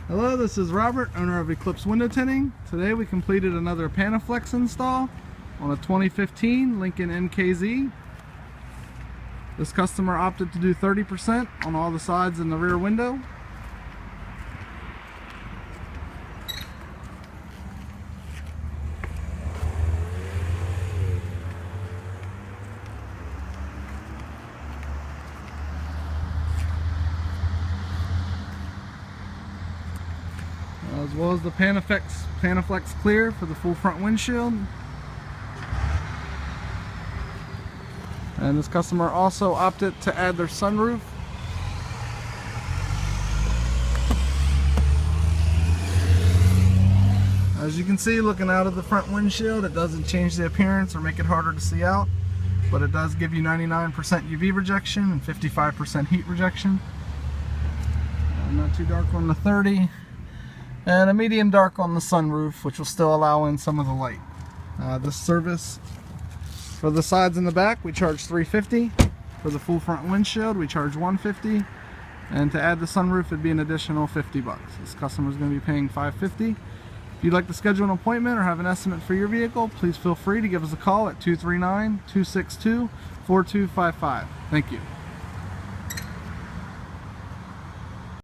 Hello, this is Robert, owner of Eclipse Window Tinting. Today we completed another Panaflex install on a 2015 Lincoln MKZ. This customer opted to do 30% on all the sides and the rear window. As well as the Panaflex Clear for the full front windshield. And this customer also opted to add their sunroof. As you can see, looking out of the front windshield, it doesn't change the appearance or make it harder to see out, but it does give you 99% UV rejection and 55% heat rejection. Not too dark on the 30. And a medium dark on the sunroof, which will still allow in some of the light. This service for the sides and the back, we charge $350. For the full front windshield, we charge $150. And to add the sunroof, it'd be an additional $50. This customer is going to be paying $550. If you'd like to schedule an appointment or have an estimate for your vehicle, please feel free to give us a call at 239-262-4255. Thank you.